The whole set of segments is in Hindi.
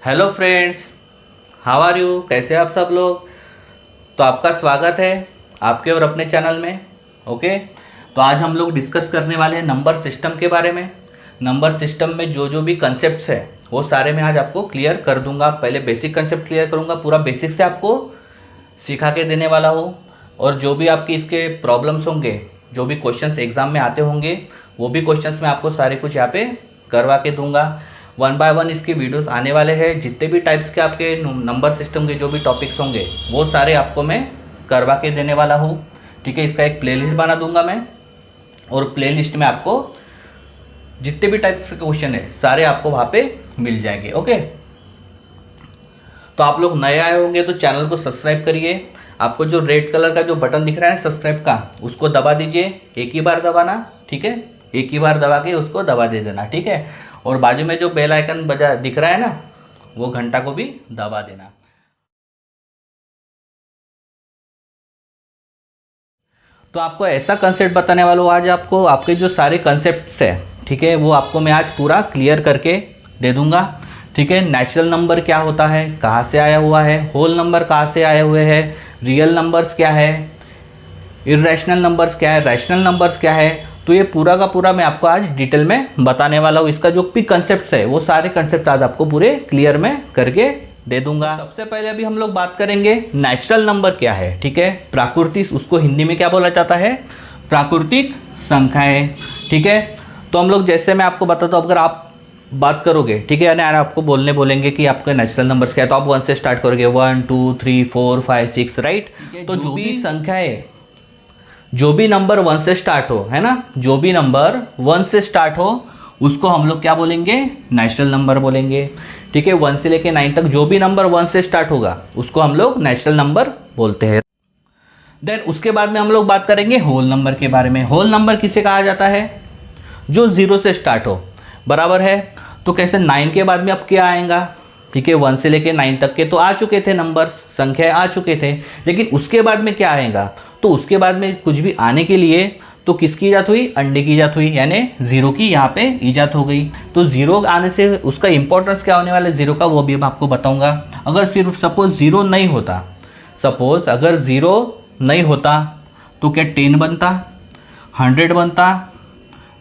Hello friends, how are you? कैसे हैं आप सब लोग? तो आपका स्वागत है आपके और अपने चैनल में। ओके, तो आज हम लोग डिस्कस करने वाले हैं नंबर सिस्टम के बारे में। नंबर सिस्टम में जो जो भी कंसेप्ट्स है वो सारे मैं आज आपको क्लियर कर दूंगा। पहले बेसिक कंसेप्ट क्लियर करूंगा, पूरा बेसिक से आपको सिखा के देने वाला हूँ। और जो भी आपकी इसके प्रॉब्लम्स होंगे, जो भी क्वेश्चंस एग्ज़ाम में आते होंगे, वो भी क्वेश्चंस मैं आपको सारे कुछ यहाँ पे करवा के दूंगा। 1 बाय 1 इसके वीडियोस आने वाले हैं। जितने भी टाइप्स के आपके नंबर सिस्टम के जो भी टॉपिक्स होंगे वो सारे आपको मैं करवा के देने वाला हूँ। ठीक है, इसका एक प्लेलिस्ट बना दूंगा मैं, और प्लेलिस्ट में आपको जितने भी टाइप्स के क्वेश्चन है सारे आपको वहाँ पे मिल जाएंगे। ओके, तो आप लोग नए आए होंगे तो चैनल को सब्सक्राइब करिए। आपको जो रेड कलर का जो बटन दिख रहा है सब्सक्राइब का, उसको दबा दीजिए। एक ही बार दबाना, ठीक है, एक ही बार दबा के उसको दबा दे देना, ठीक है। और बाजू में जो बेल आइकन बजा दिख रहा है ना, वो घंटा को भी दबा देना। तो आपको ऐसा कंसेप्ट बताने वाला हूँ आज आपको। आपके जो सारे कंसेप्ट्स है, ठीक है, वो आपको मैं आज पूरा क्लियर करके दे दूंगा। ठीक है, नेचुरल नंबर क्या होता है, कहाँ से आया हुआ है, होल नंबर कहाँ से आए हुए हैं, रियल नंबर्स क्या है, इर्रेशनल नंबर्स क्या है, रैशनल नंबर्स क्या है। तो ये पूरा का पूरा मैं आपको आज डिटेल में बताने वाला हूँ। इसका जो भी कंसेप्ट्स है वो सारे कंसेप्ट आज आपको पूरे क्लियर में करके दे दूंगा। सबसे पहले अभी हम लोग बात करेंगे नेचुरल नंबर क्या है। ठीक है, प्राकृतिक, उसको हिंदी में क्या बोला जाता है, प्राकृतिक संख्याएं। ठीक है, तो हम लोग जैसे मैं आपको बताता हूँ, अगर आप बात करोगे, ठीक है, यानी आपको बोलेंगे कि आपके नेचुरल नंबर्स क्या है, तो आप 1 से स्टार्ट करोगे, 1 2 3 4 5 6, राइट। तो जो भी संख्याएं, जो भी नंबर 1 से स्टार्ट हो, है ना, जो भी नंबर 1 से स्टार्ट हो उसको हम लोग क्या बोलेंगे, नेचुरल नंबर बोलेंगे। ठीक है, 1 से लेके 9 तक जो भी नंबर 1 से स्टार्ट होगा उसको हम लोग नेचुरल नंबर बोलते हैं। देन उसके बाद में हम लोग बात करेंगे होल नंबर के बारे में। होल नंबर किसे कहा जाता है, जो 0 से स्टार्ट हो, बराबर है। तो कैसे 9 के बाद में अब क्या आएगा, ठीक है, 1 से लेके 9 तक के तो आ चुके थे नंबर्स, संख्याएं आ चुके थे, लेकिन उसके बाद में क्या आएगा, तो उसके बाद में कुछ भी आने के लिए तो किसकी ईजाद हुई, अंडे की ईजाद हुई, यानी 0 की यहाँ पे ईजाद हो गई। तो 0 आने से उसका इंपॉर्टेंस क्या होने वाला है 0 का, वो भी मैं आपको बताऊंगा। अगर सिर्फ सपोज 0 नहीं होता, सपोज अगर 0 नहीं होता तो क्या 10 बनता, 100 बनता,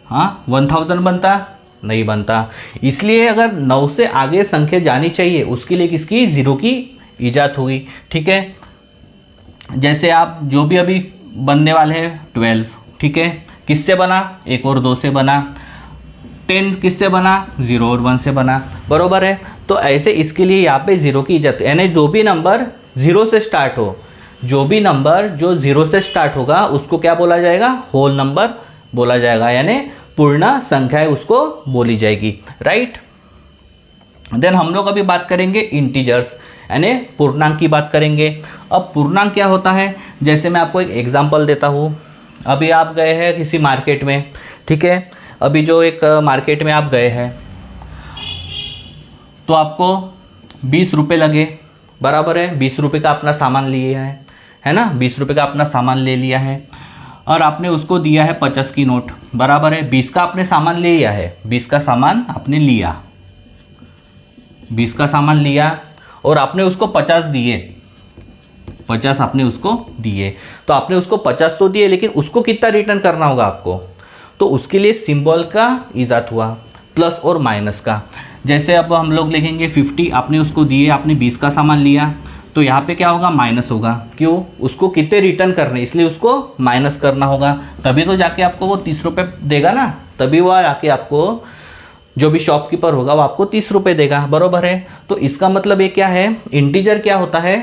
हाँ 1000 बनता, नहीं बनता। इसलिए अगर 9 से आगे संख्या जानी चाहिए उसके लिए किसकी, 0 की ईजाद हुई। ठीक है, जैसे आप जो भी अभी बनने वाले हैं 12, ठीक है, किससे बना, 1 और 2 से बना। 10 किससे बना, 0 और 1 से बना, बरोबर है। तो ऐसे इसके लिए यहाँ पे 0 की इजाजत, यानी जो भी नंबर 0 से स्टार्ट हो, जो भी नंबर जो 0 से स्टार्ट होगा उसको क्या बोला जाएगा, होल नंबर बोला जाएगा, यानी पूर्ण संख्या उसको बोली जाएगी, राइट। देन हम लोग अभी बात करेंगे इंटीजर्स, यानी पूर्णांक की बात करेंगे। अब पूर्णांक क्या होता है, जैसे मैं आपको एक एग्जांपल देता हूँ। अभी आप गए हैं किसी मार्केट में, ठीक है, अभी जो एक मार्केट में आप गए हैं तो आपको 20 रुपये लगे, बराबर है। 20 रुपये का अपना सामान लिया है ना, 20 रुपये का अपना सामान ले लिया है, और आपने उसको दिया है 50 की नोट, बराबर है। 20 का आपने सामान ले लिया है, 20 का सामान आपने लिया, 20 का सामान लिया और आपने उसको 50 दिए, 50 आपने उसको दिए। तो आपने उसको 50 तो दिए, लेकिन उसको कितना रिटर्न करना होगा आपको, तो उसके लिए सिंबल का इजाद हुआ, प्लस और माइनस का। जैसे अब हम लोग लिखेंगे 50, आपने उसको दिए, आपने 20 का सामान लिया, तो यहाँ पे क्या होगा, माइनस होगा। क्यों, उसको कितने रिटर्न करने, इसलिए उसको माइनस करना होगा, तभी तो जाके आपको वो 30 रुपये देगा ना, तभी वो आके आपको जो भी शॉपकीपर होगा वो आपको 30 रुपये देगा, बरोबर है। तो इसका मतलब ये क्या है, इंटीजर क्या होता है,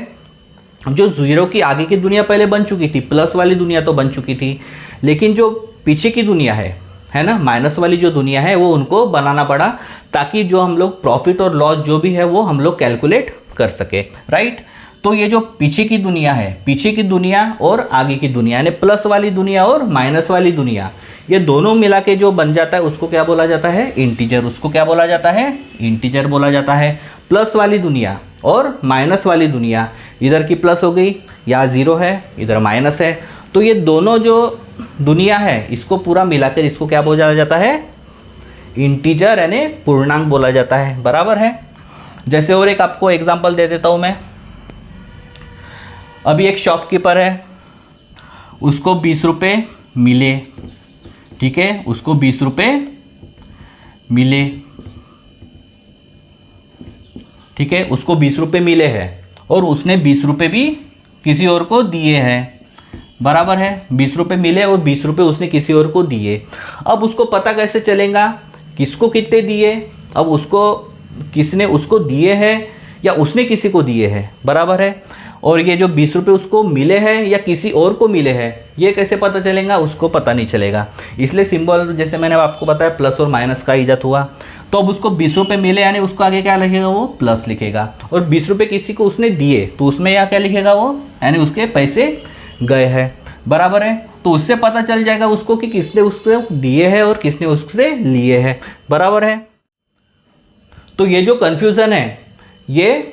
जो 0 की आगे की दुनिया पहले बन चुकी थी, प्लस वाली दुनिया तो बन चुकी थी, लेकिन जो पीछे की दुनिया है ना, माइनस वाली जो दुनिया है वो उनको बनाना पड़ा, ताकि जो हम लोग प्रॉफिट और लॉस जो भी है वो हम लोग कैलकुलेट कर सके, राइट। तो ये जो पीछे की दुनिया है, पीछे की दुनिया और आगे की दुनिया, यानी प्लस वाली दुनिया और माइनस वाली दुनिया, ये दोनों मिला के जो बन जाता है उसको क्या बोला जाता है, इंटीजर। उसको क्या बोला जाता है, इंटीजर बोला जाता है। प्लस वाली दुनिया और माइनस वाली दुनिया, इधर की प्लस हो गई, यहाँ 0 है, इधर माइनस है, तो ये दोनों जो दुनिया है इसको पूरा मिलाकर इसको क्या बोला जाता है, इंटीजर यानी पूर्णांक बोला जाता है, बराबर है। जैसे और एक आपको एग्जांपल दे देता हूँ मैं। अभी एक शॉपकीपर है, उसको 20 रुपये मिले, ठीक है, उसको 20 रुपये मिले, ठीक है, उसको 20 रुपये मिले हैं और उसने 20 रुपये भी किसी और को दिए हैं, बराबर है। 20 रुपये मिले और 20 रुपये उसने किसी और को दिए। अब उसको पता कैसे चलेगा किसको कितने दिए? अब उसको किसने उसको दिए हैं या उसने किसी को दिए हैं, बराबर है। और ये जो 20 रुपये उसको मिले हैं या किसी और को मिले हैं, ये कैसे पता चलेगा? उसको पता नहीं चलेगा। इसलिए सिंबल जैसे मैंने आपको बताया प्लस और माइनस का ईजाद हुआ। तो अब उसको 20 रुपये मिले यानी उसको आगे क्या लिखेगा? वो प्लस लिखेगा। और 20 रुपये किसी को उसने दिए तो उसमें या क्या लिखेगा? वो यानी उसके पैसे गए हैं, बराबर है। तो उससे पता चल जाएगा उसको कि किसने उससे दिए हैं और किसने उससे लिए हैं, बराबर है। तो ये जो कन्फ्यूज़न है ये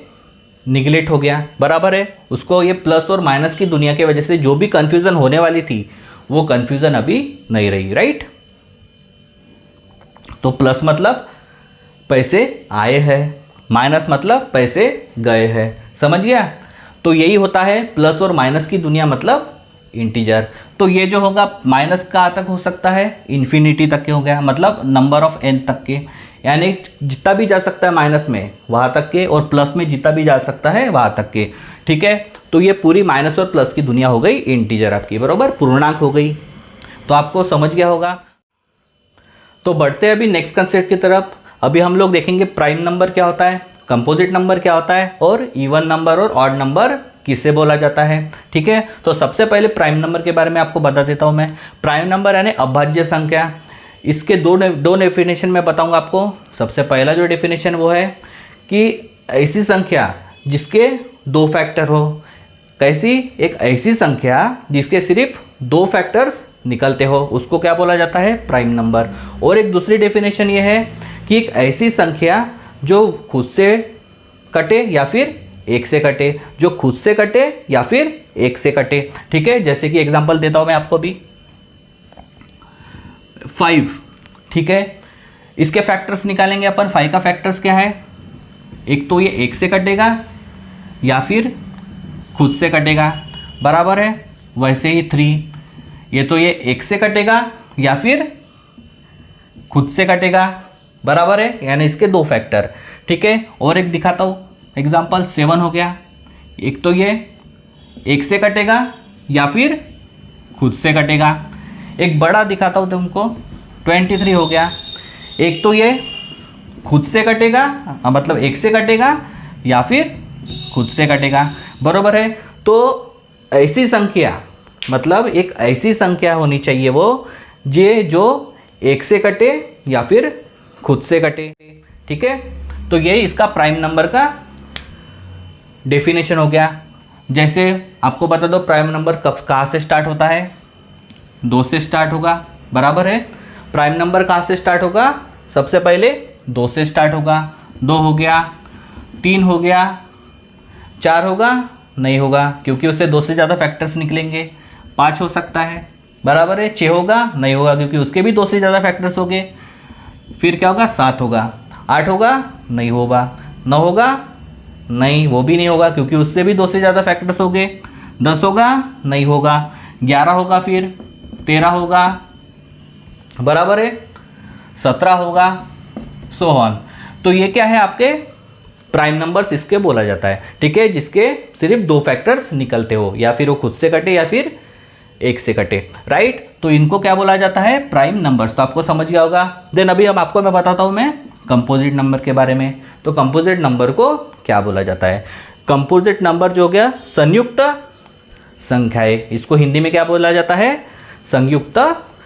निगलेक्ट हो गया, बराबर है। उसको ये प्लस और माइनस की दुनिया की वजह से जो भी कन्फ्यूज़न होने वाली थी वो कन्फ्यूज़न अभी नहीं रही, राइट। तो प्लस मतलब पैसे आए हैं, माइनस मतलब पैसे गए हैं, समझ गया। तो यही होता है प्लस और माइनस की दुनिया, मतलब इंटीजर। तो ये जो होगा माइनस का तक हो सकता है इन्फिनिटी तक के हो गया, मतलब नंबर ऑफ n तक के, यानी जितना भी जा सकता है माइनस में वहाँ तक के और प्लस में जितना भी जा सकता है वहाँ तक के, ठीक है। तो ये पूरी माइनस और प्लस की दुनिया हो गई इंटीजर आपकी, बराबर, पूर्णांक हो गई। तो आपको समझ गया होगा। तो बढ़ते हैं अभी नेक्स्ट कंसेप्ट की तरफ। अभी हम लोग देखेंगे प्राइम नंबर क्या होता है, कंपोजिट नंबर क्या होता है और इवन नंबर और ऑड नंबर किसे बोला जाता है, ठीक है। तो सबसे पहले प्राइम नंबर के बारे में आपको बता देता हूँ मैं। प्राइम नंबर यानी अभाज्य संख्या। इसके दो डेफिनेशन मैं बताऊँगा आपको। सबसे पहला जो डेफिनेशन वो है कि ऐसी संख्या जिसके 2 फैक्टर हो। कैसी? एक ऐसी संख्या जिसके सिर्फ 2 फैक्टर्स निकलते हो उसको क्या बोला जाता है? Prime number. और एक दूसरी डेफिनेशन ये है कि एक ऐसी संख्या जो खुद से कटे या फिर 1 से कटे, जो खुद से कटे या फिर 1 से कटे, ठीक है। जैसे कि एग्जांपल देता हूं मैं आपको भी, 5, ठीक है। इसके फैक्टर्स निकालेंगे अपन। 5 का फैक्टर्स क्या है? एक तो ये 1 से कटेगा या फिर खुद से कटेगा, बराबर है। वैसे ही 3, ये तो ये 1 से कटेगा या फिर खुद से कटेगा, बराबर है, यानी इसके 2 फैक्टर, ठीक है। और एक दिखाता हूँ एग्जाम्पल, 7 हो गया। एक तो ये 1 से कटेगा या फिर खुद से कटेगा। एक बड़ा दिखाता हूँ तुमको, 23 हो गया। एक तो ये खुद से कटेगा, मतलब 1 से कटेगा या फिर खुद से कटेगा, बराबर है। तो ऐसी संख्या, मतलब एक ऐसी संख्या होनी चाहिए वो जो 1 से कटे या फिर खुद से कटे, ठीक है। तो ये इसका प्राइम नंबर का डेफिनेशन हो गया। जैसे आपको बता दो प्राइम नंबर कहाँ से स्टार्ट होता है? 2 से स्टार्ट होगा, बराबर है। प्राइम नंबर कहाँ से स्टार्ट होगा? सबसे पहले 2 से स्टार्ट होगा। 2 हो गया, 3 हो गया, 4 होगा? नहीं होगा, क्योंकि उससे 2 से ज़्यादा फैक्टर्स निकलेंगे। 5 हो सकता है, बराबर है। 6 होगा? नहीं होगा, क्योंकि उसके भी 2 से ज़्यादा फैक्टर्स हो गए। फिर क्या होगा? 7 होगा। 8 होगा? नहीं होगा। 9 होगा? नहीं, वो भी नहीं होगा, क्योंकि उससे भी 2 से ज़्यादा फैक्टर्स हो गए। 10 होगा? नहीं होगा। 11 होगा, फिर 13 होगा, बराबर है। 17 होगा, सो ऑन। तो ये क्या है? आपके प्राइम नंबर्स इसके बोला जाता है, ठीक है, जिसके सिर्फ 2 फैक्टर्स निकलते हो, या फिर वो खुद से कटे या फिर 1 से कटे, राइट। तो इनको क्या बोला जाता है? Prime numbers. तो आपको समझ गया होगा। देन अभी हम आपको मैं बताता हूँ मैं कंपोजिट नंबर के बारे में। तो कंपोजिट नंबर को क्या बोला जाता है? कंपोजिट नंबर जो हो गया संयुक्त संख्याएं। इसको हिंदी में क्या बोला जाता है? संयुक्त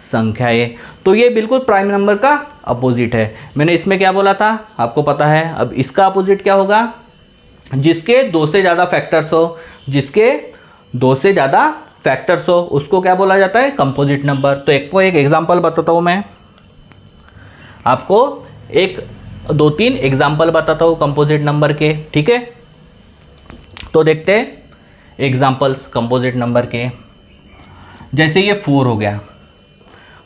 संख्याएं। तो ये बिल्कुल प्राइम नंबर का अपोजिट है। मैंने इसमें क्या बोला था आपको पता है। अब इसका अपोजिट क्या होगा? जिसके 2 से ज़्यादा फैक्टर्स हो, जिसके 2 से ज़्यादा फैक्टर्स हो उसको क्या बोला जाता है? Composite number. तो एक एग्जांपल बताता हूँ मैं आपको, 2-3 एग्जांपल बताता हूँ कंपोजिट नंबर के, ठीक है। तो देखते हैं एग्जांपल्स कंपोजिट नंबर के। जैसे ये 4 हो गया।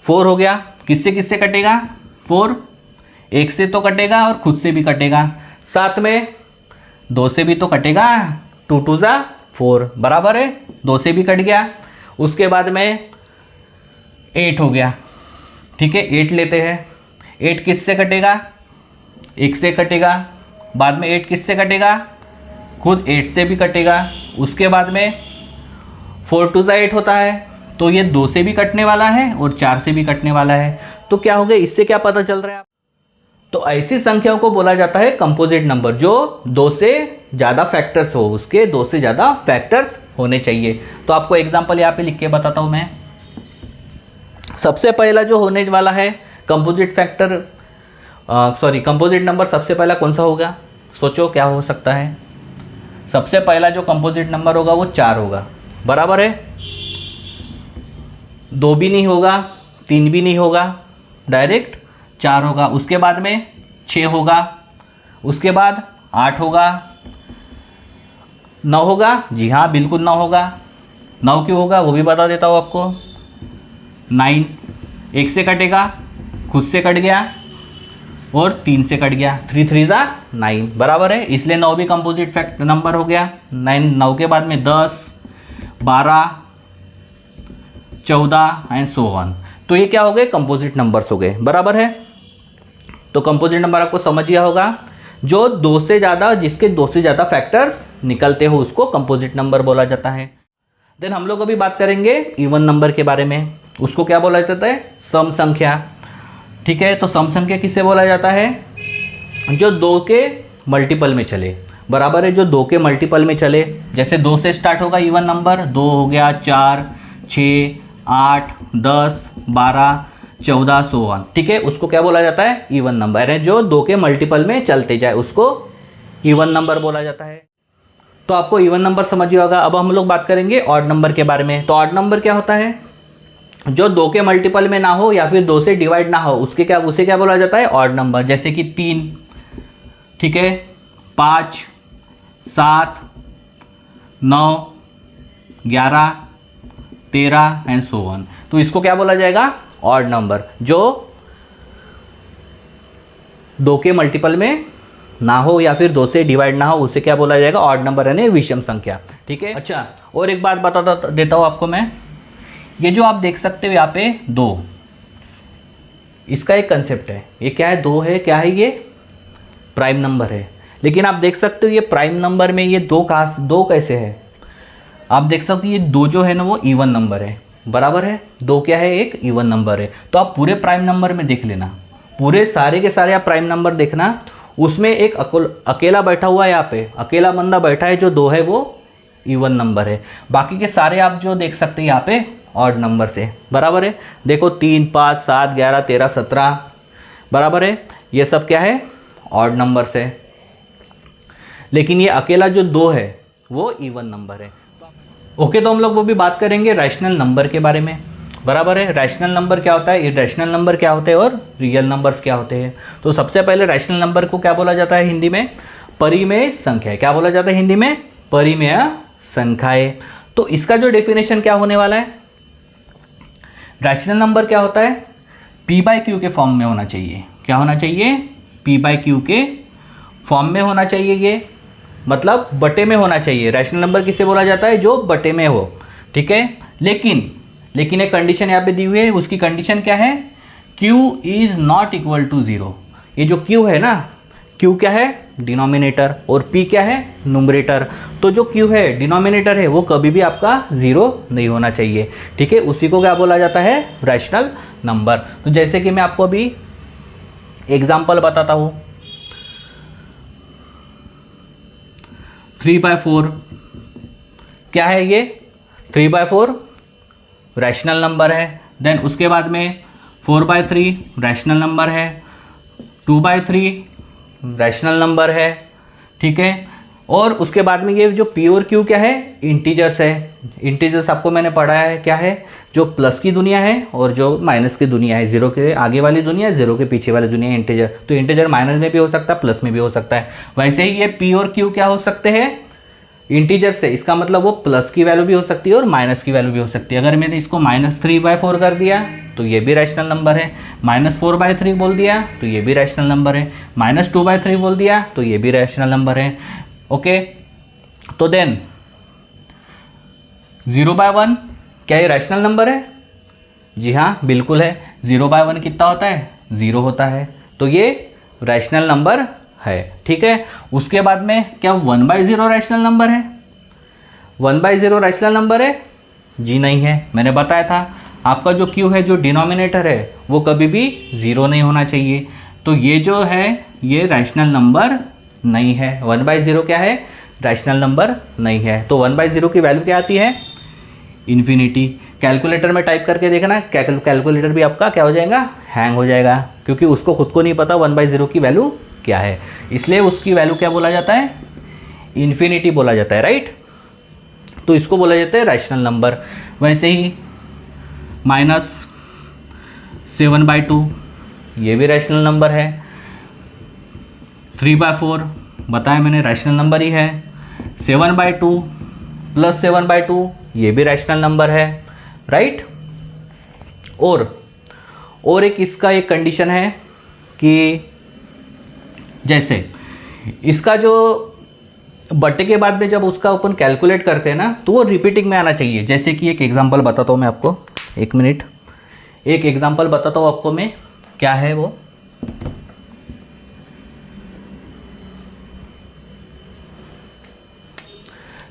4 हो गया, किससे किससे कटेगा? 4 1 से तो कटेगा और खुद से भी कटेगा। साथ में 2 से भी तो कटेगा, 2 2 ज़ा 4 बराबर है, 2 से भी कट गया। उसके बाद में 8 हो गया, ठीक है 8 लेते हैं। 8 किस से कटेगा, 1 से कटेगा। बाद में 8 किस से कटेगा, खुद 8 से भी कटेगा। उसके बाद में 4 2 ज़ा 8 होता है, तो ये 2 से भी कटने वाला है और 4 से भी कटने वाला है। तो क्या हो गया, इससे क्या पता चल रहा है, तो ऐसी संख्याओं को बोला जाता है कंपोजिट नंबर, जो 2 से ज़्यादा फैक्टर्स हो, उसके 2 से ज़्यादा फैक्टर्स होने चाहिए। तो आपको एग्जांपल यहाँ पे लिख के बताता हूँ मैं। सबसे पहला जो होने वाला है कंपोजिट फैक्टर, कंपोजिट नंबर सबसे पहला कौन सा होगा, सोचो क्या हो सकता है। सबसे पहला जो कंपोजिट नंबर होगा वो 4 होगा, बराबर है। 2 भी नहीं होगा, 3 भी नहीं होगा, डायरेक्ट 4 होगा। उसके बाद में 6 होगा, उसके बाद 8 होगा, 9 होगा, जी हाँ बिल्कुल 9 होगा। 9 क्यों होगा वो भी बता देता हूँ आपको। 9 1 से कटेगा, खुद से कट गया और 3 से कट गया, 3 3 ज़ा 9 बराबर है, इसलिए 9 भी कंपोजिट फैक्ट नंबर हो गया। 9 के बाद में 10 12 14 एंड सो ऑन। तो ये क्या हो गए, कंपोजिट नंबर्स हो गए, बराबर है। तो कंपोजिट नंबर आपको समझ गया होगा, जो 2 से ज़्यादा, जिसके 2 से ज़्यादा फैक्टर्स निकलते हो उसको कंपोजिट नंबर बोला जाता है। देन हम लोग अभी बात करेंगे इवन नंबर के बारे में। उसको क्या बोला जाता है, सम संख्या, ठीक है। तो सम संख्या किसे बोला जाता है, जो 2 के मल्टीपल में चले, बराबर है, जो 2 के मल्टीपल में चले। जैसे 2 से स्टार्ट होगा इवन नंबर, 2 हो गया, 4 6 8 10 12 14 सो ऑन, ठीक है। उसको क्या बोला जाता है, इवन नंबर है। जो 2 के मल्टीपल में चलते जाए उसको इवन नंबर बोला जाता है। तो आपको इवन नंबर समझ गया होगा। अब हम लोग बात करेंगे ऑड नंबर के बारे में। तो ऑड नंबर क्या होता है, जो 2 के मल्टीपल में ना हो या फिर 2 से डिवाइड ना हो, उसे क्या बोला जाता है, ऑड नंबर। जैसे कि 3, ठीक है, 5 7 9 11 13 एंड सो ऑन। तो इसको क्या बोला जाएगा, ऑड नंबर। जो 2 के मल्टीपल में ना हो या फिर 2 से डिवाइड ना हो, उसे क्या बोला जाएगा, ऑड नंबर यानी विषम संख्या, ठीक है। अच्छा, और एक बात बता देता हूँ आपको मैं। ये जो आप देख सकते हो यहाँ पे 2, इसका एक कंसेप्ट है। ये क्या है, 2 है, क्या है ये, प्राइम नंबर है। लेकिन आप देख सकते हो ये प्राइम नंबर में ये 2 कैसे है, आप देख सकते हो ये 2 जो है ना वो इवन नंबर है, बराबर है। 2 क्या है, एक इवन नंबर है। तो आप पूरे प्राइम नंबर में देख लेना, पूरे सारे के सारे आप प्राइम नंबर देखना, उसमें एक अकेला बैठा हुआ है, यहाँ पे अकेला बंदा बैठा है, जो 2 है वो इवन नंबर है। बाकी के सारे आप जो देख सकते हैं यहाँ पे ऑड नंबर से, बराबर है। देखो 3 5 7 11 13 17, बराबर है। ये सब क्या है, ऑड नंबर से। लेकिन ये अकेला जो 2 है वो इवन नंबर है। ओके, तो हम लोग वो भी बात करेंगे रैशनल नंबर के बारे में, बराबर है। रैशनल नंबर क्या होता है, इरैशनल नंबर क्या होते हैं और रियल नंबर्स क्या होते हैं। तो सबसे पहले रैशनल नंबर को क्या बोला जाता है हिंदी में, परिमेय संख्या। क्या बोला जाता है हिंदी में, परिमेय संख्याएं। तो इसका जो डेफिनेशन क्या होने वाला है, रैशनल नंबर क्या होता है, p/q के फॉर्म में होना चाहिए। क्या होना चाहिए, p/q के फॉर्म में होना चाहिए। ये मतलब बटे में होना चाहिए। रैशनल नंबर किसे बोला जाता है, जो बटे में हो, ठीक है। लेकिन एक कंडीशन यहाँ पे दी हुई है, उसकी कंडीशन क्या है, q is not equal to 0। ये जो q है ना, q क्या है, डिनोमिनेटर, और p क्या है, न्यूमरेटर। तो जो q है, डिनोमिनेटर है, वो कभी भी आपका 0 नहीं होना चाहिए, ठीक है। उसी को क्या बोला जाता है, रैशनल नंबर। तो जैसे कि मैं आपको अभी एग्जाम्पल बताता हूँ, 3/4 क्या है, ये 3/4 रैशनल नंबर है। देन उसके बाद में 4/3 रैशनल नंबर है, 2/3 रैशनल नंबर है, ठीक है। और उसके बाद में ये जो p और q क्या है, इंटीजर्स है। इंटीजर्स आपको मैंने पढ़ाया है, क्या है, जो प्लस की दुनिया है और जो माइनस की दुनिया है। 0 के आगे वाली दुनिया, 0 के पीछे वाली दुनिया इंटीजर। तो इंटीजर माइनस में भी हो सकता है, प्लस में भी हो सकता है। वैसे ही ये p और q क्या हो सकते हैं, इंटीजर से। इसका मतलब वो प्लस की वैल्यू भी हो सकती है और माइनस की वैल्यू भी हो सकती है। अगर मैंने इसको -3/4 कर दिया तो ये भी रैशनल नंबर है, -4/3 बोल दिया तो ये भी रैशनल नंबर है, -2/3 बोल दिया तो ये भी रैशनल नंबर है, ओके, तो देन 0/1 क्या ये रैशनल नंबर है? जी हाँ बिल्कुल है। 0/1 कितना होता है? 0 होता है, तो ये रैशनल नंबर है। ठीक है, उसके बाद में क्या 1/0 रैशनल नंबर है? 1/0 रैशनल नंबर है? जी नहीं है। मैंने बताया था आपका जो क्यू है, जो डिनोमिनेटर है, वो कभी भी 0 नहीं होना चाहिए। तो ये जो है ये रैशनल नंबर नहीं है। 1/0 क्या है? रैशनल नंबर नहीं है। तो 1/0 की वैल्यू क्या आती है? इन्फिनिटी। कैलकुलेटर में टाइप करके देखना, कैलकुलेटर भी आपका क्या हो जाएगा? हैंग हो जाएगा, क्योंकि उसको खुद को नहीं पता 1/0 की वैल्यू क्या है, इसलिए उसकी वैल्यू क्या बोला जाता है? इन्फिनिटी बोला जाता है, राइट। तो इसको बोला जाता है रैशनल नंबर। वैसे ही -7/2 ये भी रैशनल नंबर है। 3/4 बताया मैंने रैशनल नंबर ही है। 7/2 + 7/2 ये भी रैशनल नंबर है, राइट। और एक इसका एक कंडीशन है कि जैसे इसका जो बट्टे के बाद में जब उसका अपन कैलकुलेट करते हैं ना, तो वो रिपीटिंग में आना चाहिए। जैसे कि एक एग्जांपल बताता हूँ मैं आपको, एक मिनट, एक एग्जांपल बताता हूँ आपको मैं, क्या है वो।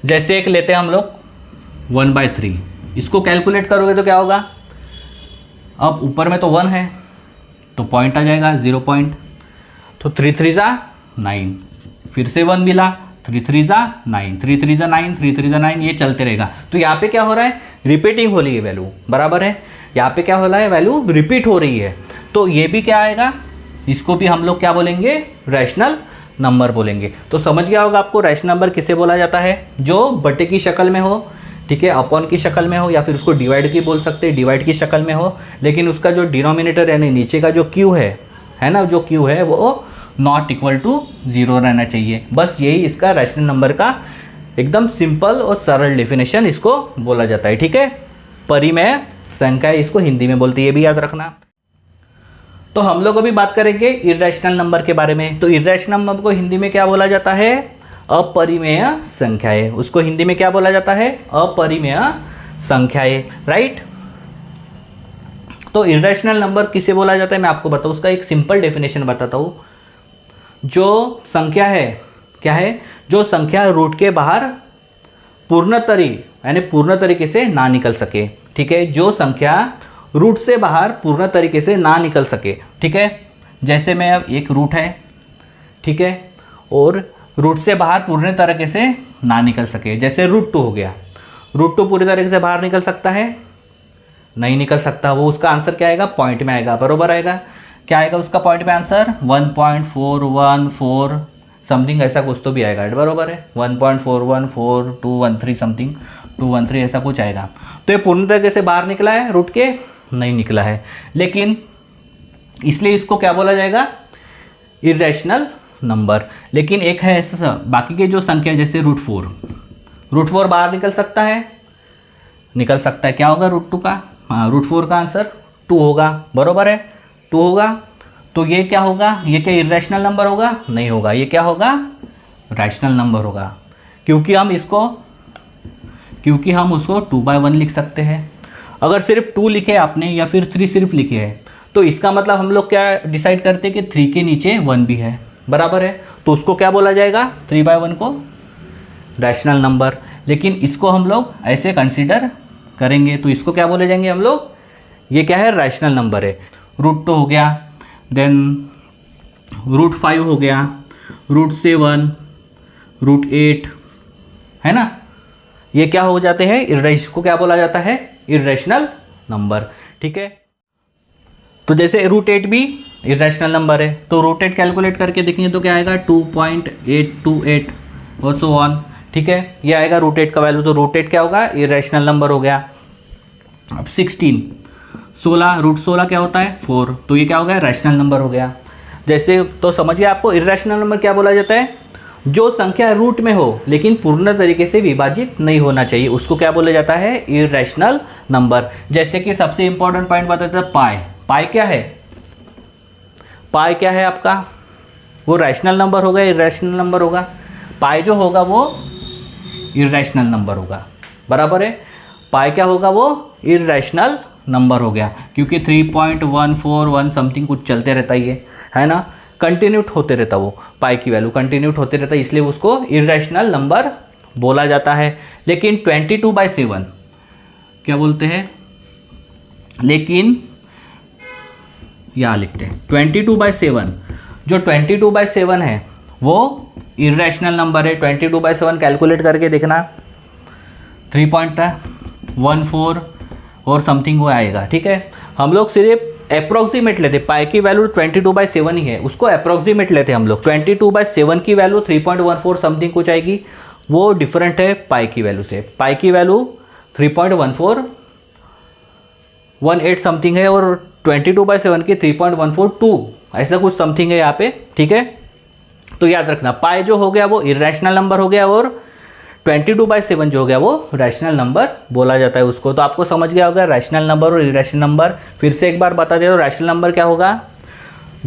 जैसे एक लेते हैं हम लोग 1/3, इसको कैलकुलेट करोगे तो क्या होगा? अब ऊपर में तो 1 है तो पॉइंट आ जाएगा 0 पॉइंट, तो 3 3 ज़ा 9, फिर से 1 मिला, 3 3 ज़ा 9, 3 3 ज़ा 9, 3 3 ज़ा 9, ये चलते रहेगा। तो यहाँ पे क्या हो रहा है? रिपीटिंग हो रही है वैल्यू, बराबर है। यहाँ पे क्या हो रहा है? वैल्यू रिपीट हो रही है। तो ये भी क्या आएगा? इसको भी हम लोग क्या बोलेंगे? रैशनल नंबर बोलेंगे। तो समझ गया होगा आपको रैशनल नंबर किसे बोला जाता है? जो बटे की शक्ल में हो, ठीक है, अपॉन की शक्ल में हो, या फिर उसको डिवाइड की बोल सकते हैं, डिवाइड की शक्ल में हो, लेकिन उसका जो डिनोमिनेटर यानी नीचे का जो क्यू है ना, जो क्यू है वो नॉट इक्वल टू 0 रहना चाहिए। बस यही इसका रैशनल नंबर का एकदम सिंपल और सरल डेफिनेशन इसको बोला जाता है। ठीक है, परिमेय संख्या इसको हिंदी में बोलते हैं, ये भी याद रखना। तो हम लोग अभी बात करेंगे इर्रेशनल नंबर के बारे में। तो इर्रेशनल नंबर को हिंदी में क्या बोला जाता है? अपरिमेय संख्याएं। उसको हिंदी में क्या बोला जाता है? अपरिमेय संख्याएं, राइट। तो इर्रेशनल नंबर किसे बोला जाता है मैं आपको बताऊँ, उसका एक सिंपल डेफिनेशन बताता हूँ। जो संख्या है, क्या है? जो संख्या रूट के बाहर पूर्ण तरीके से ना निकल सके। ठीक है, जो संख्या रूट से बाहर पूर्ण तरीके से ना निकल सके। ठीक है, जैसे मैं अब एक रूट है, ठीक है, और रूट से बाहर पूर्ण तरीके से ना निकल सके, जैसे √2 हो गया। √2 पूरी तरीके से बाहर निकल सकता है? नहीं निकल सकता। वो उसका आंसर क्या आएगा? पॉइंट में आएगा, बरोबर आएगा। क्या आएगा उसका पॉइंट में आंसर? 1.414 समथिंग, ऐसा कुछ तो भी आएगा, बरोबर है। 1.414213 समथिंग, 213 ऐसा कुछ आएगा। तो ये पूर्ण तरीके से बाहर निकला है रूट के? नहीं निकला है, लेकिन इसलिए इसको क्या बोला जाएगा? Irrational number. लेकिन एक है ऐसा, बाकी के जो संख्या जैसे √4 बाहर निकल सकता है? निकल सकता है। क्या होगा √2 का? हाँ, √4 का आंसर 2 होगा, बरोबर है, 2 होगा। तो ये क्या होगा? ये क्या इर्रेशनल नंबर होगा? नहीं होगा। ये क्या होगा? रैशनल नंबर होगा, क्योंकि हम उसको 2/1 लिख सकते हैं। अगर सिर्फ 2 लिखे आपने या फिर 3 सिर्फ लिखे है, तो इसका मतलब हम लोग क्या डिसाइड करते हैं कि 3 के नीचे 1 भी है, बराबर है। तो उसको क्या बोला जाएगा? 3/1 को रैशनल नंबर। लेकिन इसको हम लोग ऐसे कंसीडर करेंगे, तो इसको क्या बोले जाएंगे हम लोग? ये क्या है? रैशनल नंबर है। √2 हो गया, देन √5 हो गया, √7, √8, है ना। ये क्या हो जाते हैं? इसको क्या बोला जाता है? Irrational number. ठीक है, तो जैसे √8 भी इर्रेशनल नंबर है, तो √8 कैलकुलेट करके देखेंगे तो क्या आएगा? 2.828 और सो ऑन। ठीक है, ये आएगा √8 का वैल्यू। तो √8 क्या होगा? इर्रेशनल नंबर हो गया। अब 16 √16 क्या होता है? 4, तो ये क्या हो गया? रैशनल नंबर हो गया। जैसे तो समझिए आपको इर्रेशनल नंबर क्या बोला जाता है? जो संख्या रूट में हो लेकिन पूर्ण तरीके से विभाजित नहीं होना चाहिए, उसको क्या बोला जाता है? Irrational number. जैसे कि सबसे इंपॉर्टेंट पॉइंट बताते हैं पाई क्या है? पाई क्या है आपका? वो रैशनल नंबर होगा, इर्रेशनल नंबर होगा? पाई जो होगा वो इरेशनल नंबर होगा, बराबर है। पाई क्या होगा, वो इरेशनल नंबर हो गया, क्योंकि 3.141 समथिंग कुछ चलते रहता ही है ना, कंटिन्यूट होते रहता, वो पाई की वैल्यू कंटिन्यूट होते रहता, इसलिए उसको इरेशनल नंबर बोला जाता है। लेकिन 22/7 क्या बोलते हैं, लेकिन यहाँ लिखते हैं 22/7, जो 22/7 है वो इरेशनल नंबर है। 22/7 कैलकुलेट करके देखना, 3.14 और समथिंग वो आएगा, ठीक है। हम लोग सिर्फ अप्रोक्सीमेट लेते, पाई की वैल्यू 22/7 ही है, उसको अप्रोक्सीमेट लेते हम लोग। 22/7 की वैल्यू 3.14 समथिंग कुछ आएगी, वो डिफरेंट है पाई की वैल्यू से। पाई की वैल्यू 3.1418 समथिंग है और 22/7 की 3.142 ऐसा कुछ समथिंग है यहाँ पे, ठीक है। तो याद रखना, पाई जो हो गया वो इरेशनल नंबर हो गया और 22/7 जो हो गया वो रैशनल नंबर बोला जाता है उसको। तो आपको समझ गया होगा रैशनल नंबर और इरेशनल नंबर। फिर से एक बार बता दे, तो रैशनल नंबर क्या होगा,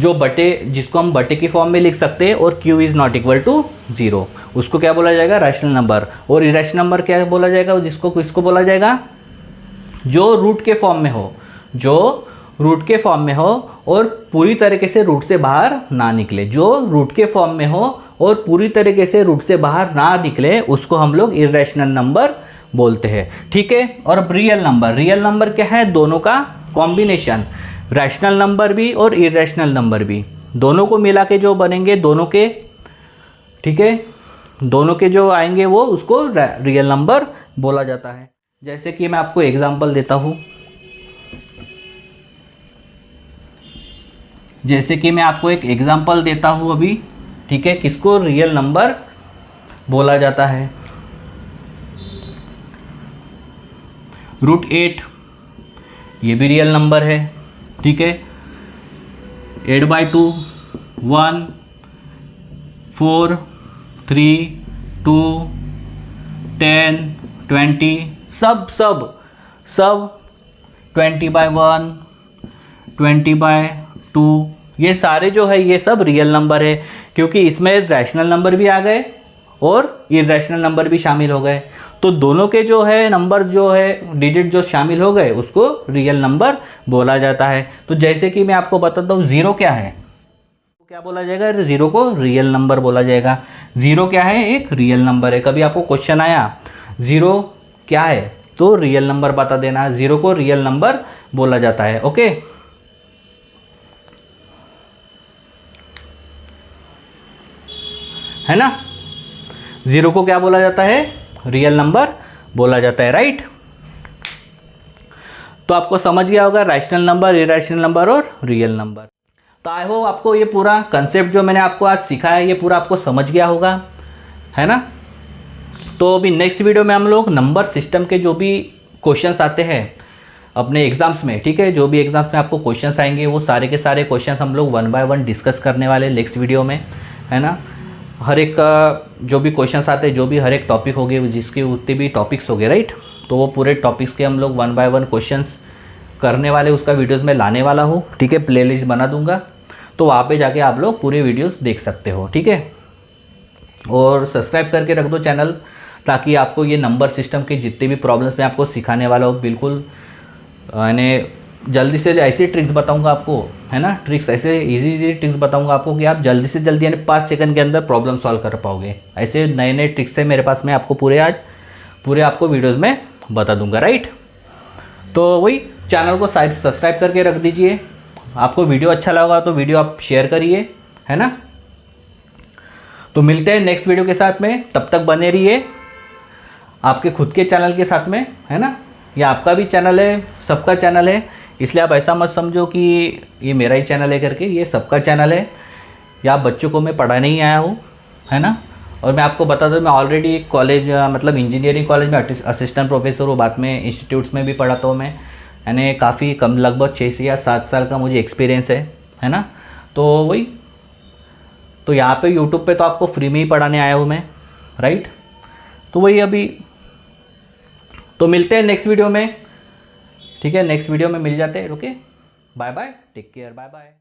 जो बटे, जिसको हम बटे की फॉर्म में लिख सकते हैं और q is not equal to 0, उसको क्या बोला जाएगा, रैशनल नंबर। और इरेशनल नंबर क्या बोला जाएगा, जिसको किसको बोला जाएगा, जो रूट के फॉर्म में हो, जो रूट के फॉर्म में हो और पूरी तरीके से रूट से बाहर ना निकले। जो रूट के फॉर्म में हो और पूरी तरीके से रूट से बाहर ना निकले उसको हम लोग इरेशनल नंबर बोलते हैं, ठीक है। और अब रियल नंबर, रियल नंबर क्या है, दोनों का कॉम्बिनेशन, रैशनल नंबर भी और इरेशनल नंबर भी, दोनों को मिला के जो बनेंगे, दोनों के, ठीक है, दोनों के जो आएंगे वो उसको रियल नंबर बोला जाता है। जैसे कि मैं आपको एग्जांपल देता हूँ, जैसे कि मैं आपको एक एग्जांपल देता हूँ अभी, ठीक है, किसको रियल नंबर बोला जाता है। √8 ये भी रियल नंबर है, ठीक है। 8/2 1 4 3 2 10 20 सब 20/1 20/2 ये सारे जो है ये सब रियल नंबर है, क्योंकि इसमें रैशनल नंबर भी आ गए और इरेशनल नंबर भी शामिल हो गए। तो दोनों के जो है नंबर जो है डिजिट जो शामिल हो गए उसको रियल नंबर बोला जाता है। तो जैसे कि मैं आपको बताता हूँ, ज़ीरो क्या है, क्या बोला जाएगा, ज़ीरो को रियल नंबर बोला जाएगा। ज़ीरो क्या है, एक रियल नंबर है। कभी आपको क्वेश्चन आया ज़ीरो क्या है, तो रियल नंबर बता देना, ज़ीरो को रियल नंबर बोला जाता है, ओके। है ना, ज़ीरो को क्या बोला जाता है, रियल नंबर बोला जाता है, राइट। तो आपको समझ गया होगा रैशनल नंबर, इरेशनल नंबर और रियल नंबर। तो आई होप आपको ये पूरा कंसेप्ट जो मैंने आपको आज सिखाया है ये पूरा आपको समझ गया होगा, है ना। तो अभी नेक्स्ट वीडियो में हम लोग नंबर सिस्टम के जो भी क्वेश्चंस आते हैं अपने एग्जाम्स में, ठीक है, जो भी एग्जाम्स में आपको क्वेश्चंस आएंगे वो सारे के सारे क्वेश्चंस हम लोग 1 बाय 1 डिस्कस करने वाले नेक्स्ट वीडियो में, है ना। हर एक जो भी क्वेश्चंस आते हैं, जो भी हर एक टॉपिक हो गए, जिसके उतने भी टॉपिक्स हो गए, राइट, तो वो पूरे टॉपिक्स के हम लोग 1 बाय 1 क्वेश्चंस करने वाले, उसका वीडियोस में लाने वाला हूँ, ठीक है। प्लेलिस्ट बना दूंगा, तो वहाँ पे जाके आप लोग पूरे वीडियोस देख सकते हो, ठीक है। और सब्सक्राइब करके रख दो चैनल, ताकि आपको ये नंबर सिस्टम के जितने भी प्रॉब्लम्स मैं आपको सिखाने वाला हूँ बिल्कुल यानी जल्दी से ऐसी ट्रिक्स बताऊंगा आपको, है ना, ट्रिक्स ऐसे इजी ट्रिक्स बताऊंगा आपको कि आप जल्दी से जल्दी यानी 5 सेकंड के अंदर प्रॉब्लम सॉल्व कर पाओगे। ऐसे नए नए ट्रिक्स है मेरे पास, मैं आपको पूरे आपको वीडियोस में बता दूंगा, राइट। तो वही चैनल को सब्सक्राइब करके रख दीजिए। आपको वीडियो अच्छा लगा तो वीडियो आप शेयर करिए, है ना। तो मिलते हैं नेक्स्ट वीडियो के साथ में, तब तक बने रहिए आपके खुद के चैनल के साथ में, है ना। ये आपका भी चैनल है, सबका चैनल है, इसलिए आप ऐसा मत समझो कि ये मेरा ही चैनल है करके, ये सबका चैनल है। या बच्चों को मैं पढ़ाने ही आया हूँ, है ना। और मैं आपको बता दूँ, मैं ऑलरेडी कॉलेज मतलब इंजीनियरिंग कॉलेज में असिस्टेंट प्रोफेसर हूँ, बाद में इंस्टीट्यूट्स में भी पढ़ाता हूँ मैं, यानी काफ़ी कम, लगभग 6 से या 7 साल का मुझे एक्सपीरियंस है ना। तो वही, तो यहाँ पे यूट्यूब पे तो आपको फ्री में ही पढ़ाने आया हूँ मैं, राइट। तो वही अभी तो मिलते हैं नेक्स्ट वीडियो में, ठीक है, नेक्स्ट वीडियो में मिल जाते हैं, okay. Bye bye, take care, bye bye.